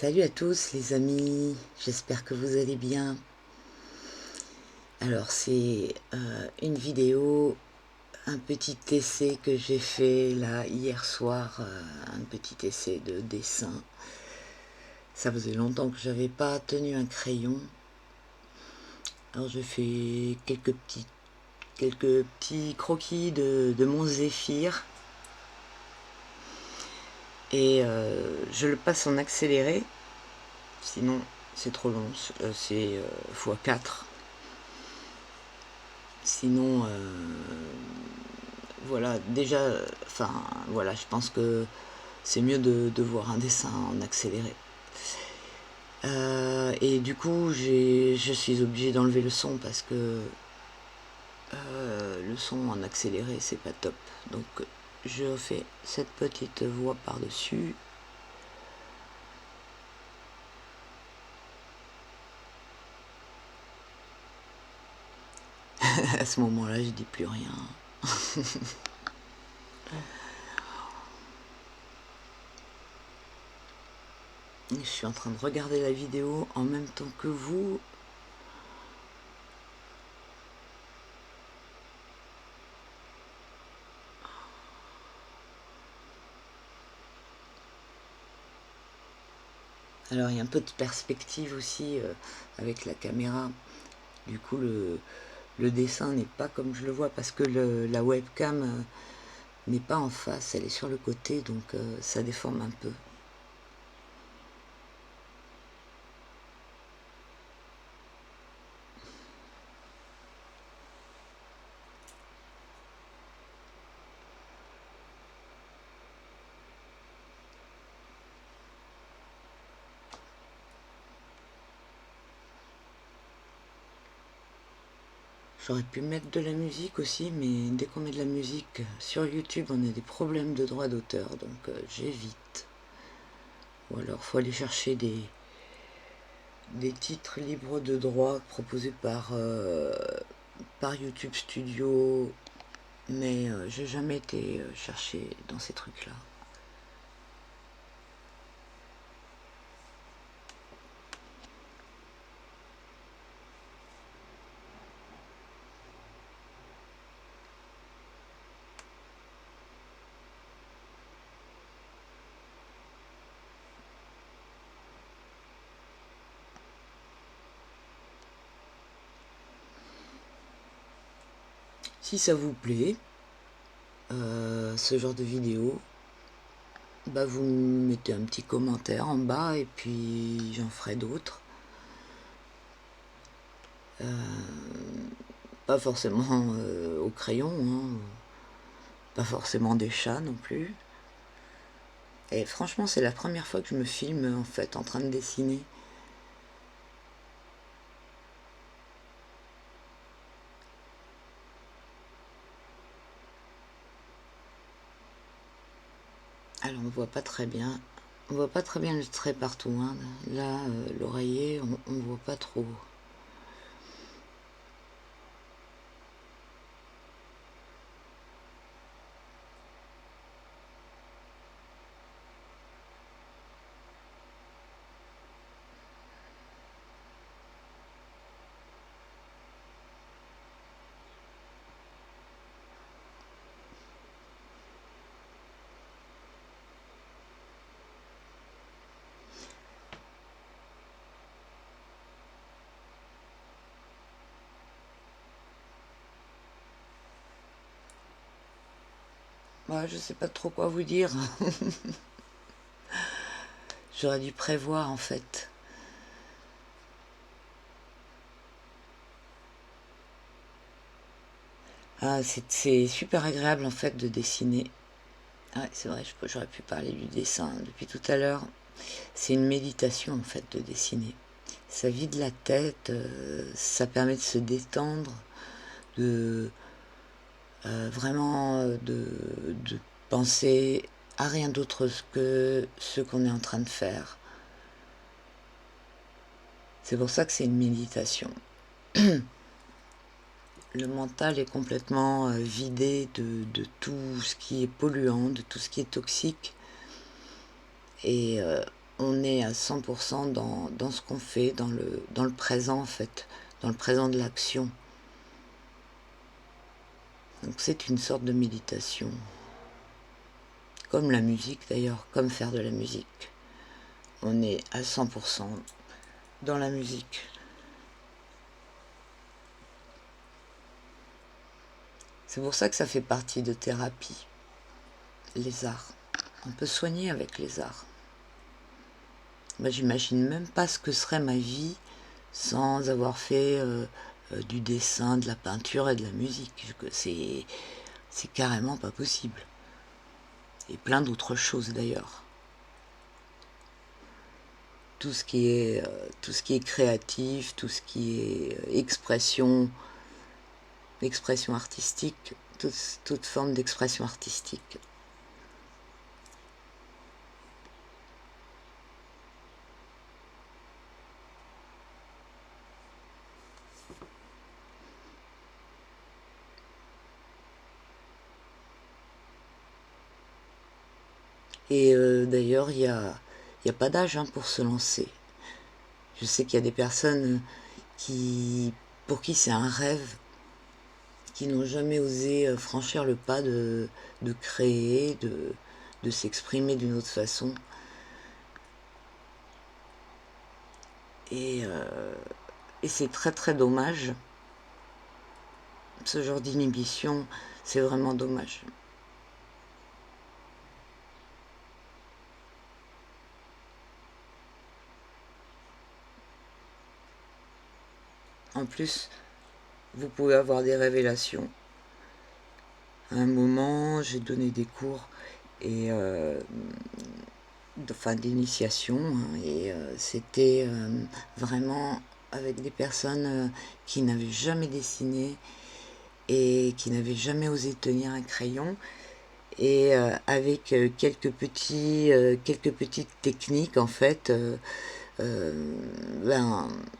Salut à tous les amis, j'espère que vous allez bien. Alors c'est une vidéo, un petit essai que j'ai fait là hier soir, un petit essai de dessin. Ça faisait longtemps que j'avais pas tenu un crayon. Alors j'ai fait quelques petits croquis de mon Zéphyr. Et je le passe en accéléré, sinon c'est trop long, c'est x4. Sinon, voilà, déjà, enfin, voilà, je pense que c'est mieux de voir un dessin en accéléré. Et du coup, je suis obligée d'enlever le son parce que le son en accéléré, c'est pas top. Donc, je fais cette petite voix par-dessus. À ce moment-là, je dis plus rien. Je suis en train de regarder la vidéo en même temps que vous. Alors il y a un peu de perspective aussi avec la caméra. Du coup le dessin n'est pas comme je le vois parce que la webcam n'est pas en face, elle est sur le côté, donc ça déforme un peu. J'aurais pu mettre de la musique aussi, mais dès qu'on met de la musique sur YouTube, on a des problèmes de droit d'auteur, donc j'évite. Ou alors faut aller chercher des titres libres de droit proposés par YouTube Studio, mais j'ai jamais été chercher dans ces trucs-là. Si ça vous plaît, ce genre de vidéo, bah vous mettez un petit commentaire en bas et puis j'en ferai d'autres. Pas forcément au crayon, hein, pas forcément des chats non plus. Et franchement, c'est la première fois que je me filme en fait en train de dessiner. Alors on voit pas très bien. On voit pas très bien le trait partout. Hein. Là, l'oreiller, on voit pas trop. Ouais, je sais pas trop quoi vous dire. J'aurais dû prévoir en fait. Ah, c'est super agréable en fait de dessiner. Ah ouais, c'est vrai, j'aurais pu parler du dessin depuis tout à l'heure. C'est une méditation en fait de dessiner. Ça vide la tête, ça permet de se détendre, de vraiment de penser à rien d'autre que ce qu'on est en train de faire. C'est pour ça que c'est une méditation. Le mental est complètement vidé de tout ce qui est polluant, de tout ce qui est toxique. Et on est à 100% dans ce qu'on fait, dans le présent en fait, dans le présent de l'action. Donc c'est une sorte de méditation. Comme la musique d'ailleurs, comme faire de la musique. On est à 100% dans la musique. C'est pour ça que ça fait partie de thérapie, les arts. On peut soigner avec les arts. Moi, j'imagine même pas ce que serait ma vie sans avoir fait du dessin, de la peinture et de la musique. C'est carrément pas possible. Et plein d'autres choses d'ailleurs. Tout ce qui est créatif, tout ce qui est expression artistique, toute forme d'expression artistique. Et d'ailleurs, il y a pas d'âge hein, pour se lancer. Je sais qu'il y a des personnes pour qui c'est un rêve, qui n'ont jamais osé franchir le pas de créer, de s'exprimer d'une autre façon. Et c'est très très dommage. Ce genre d'inhibition, c'est vraiment dommage. En plus, vous pouvez avoir des révélations. À un moment, j'ai donné des cours et d'initiation hein, et c'était vraiment avec des personnes qui n'avaient jamais dessiné et qui n'avaient jamais osé tenir un crayon et avec quelques petites techniques en fait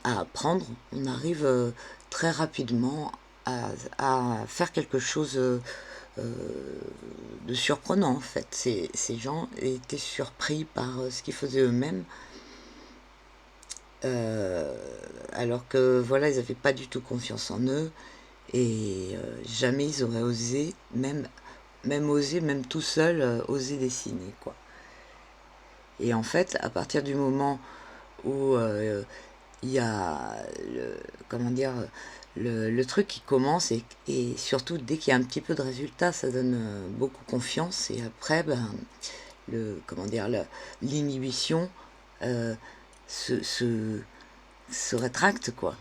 à apprendre, on arrive très rapidement à faire quelque chose de surprenant en fait. Ces gens étaient surpris par ce qu'ils faisaient eux-mêmes, alors que voilà, ils n'avaient pas du tout confiance en eux et jamais ils auraient osé, même tout seul, oser dessiner quoi. Et en fait, à partir du moment où il y a comment dire, le truc qui commence et surtout dès qu'il y a un petit peu de résultat, ça donne beaucoup confiance et après, comment dire, l'inhibition euh, se, se, se rétracte quoi.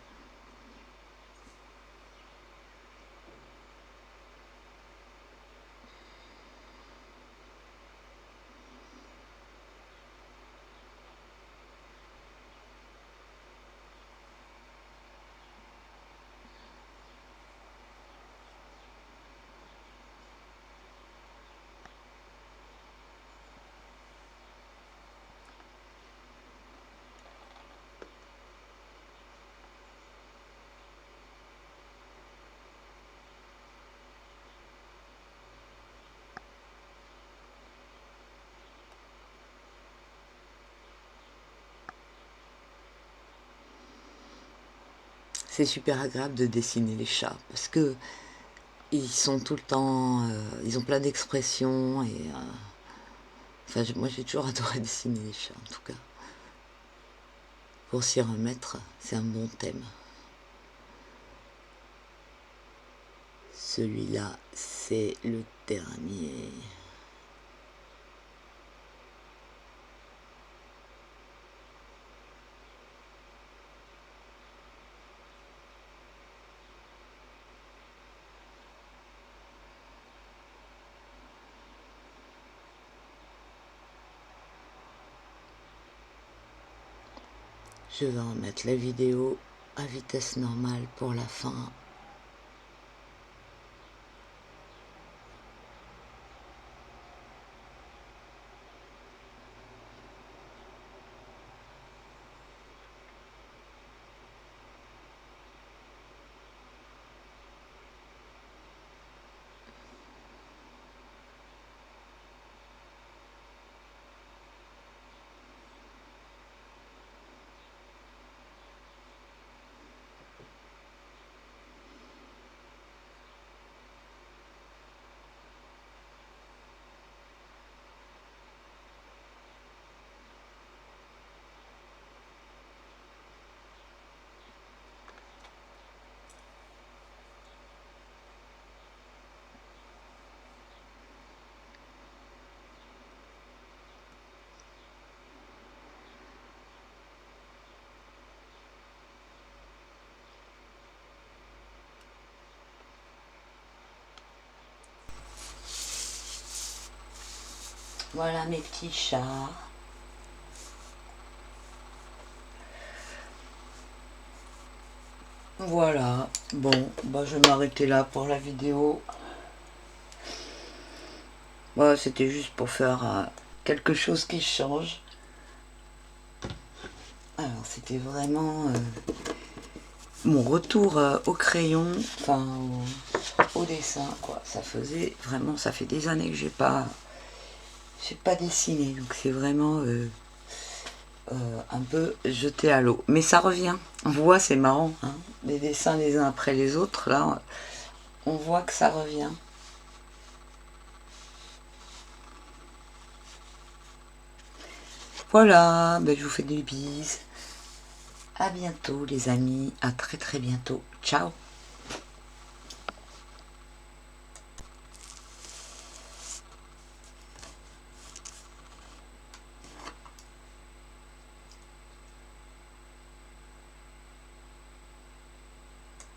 C'est super agréable de dessiner les chats parce que ils sont tout le temps, ils ont plein d'expressions et enfin moi j'ai toujours adoré dessiner les chats en tout cas. Pour s'y remettre, c'est un bon thème. Celui-là, c'est le dernier. Je vais remettre la vidéo à vitesse normale pour la fin. Voilà mes petits chats. Voilà, bon, bah je vais m'arrêter là pour la vidéo. Voilà, c'était juste pour faire quelque chose qui change. Alors c'était vraiment mon retour au crayon, enfin au dessin, quoi. Ça faisait vraiment, ça fait des années que j'ai pas dessiné, donc c'est vraiment un peu jeté à l'eau. Mais ça revient, on voit, c'est marrant, hein, les dessins les uns après les autres, là, on voit que ça revient. Voilà, ben je vous fais des bises. À bientôt les amis, à très très bientôt. Ciao.